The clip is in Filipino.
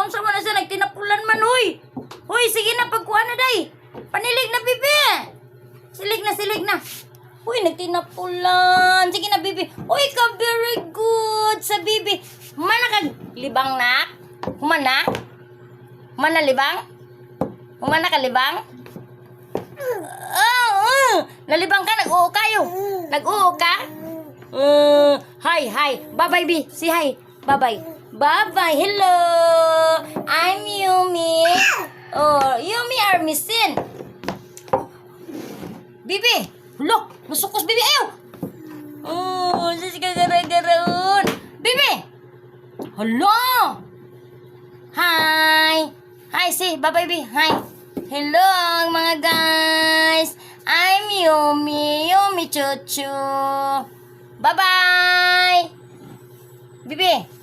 unsa man na siya nagtinapulan man, huy. Huy, sige na, pagkuha na, day. Panilig na, bibi. Silig na. Huy, nagtinapulan. Sige na, bibi. Huy, ka very good sa bibi. Humana ka, libang na? Humana? Humana libang? Humana ka libang? Nalibang ka, nag-uo kayo. Nag-uo ka? Hi. Bye-bye, Bi. Si hi. Bye-bye. Bye-bye. Hello. I'm Yumi. Oh, Yumi are missing. Bibi. Look, masukos, Bibi. Ayaw. Oh, sisi ka gara-garaon. Bibi. Hello. Hi. Hi, si. Bye-bye, Bi. Hi. Hello, mga guys. I'm Yumi Chuchu. Bye-bye. Bibi.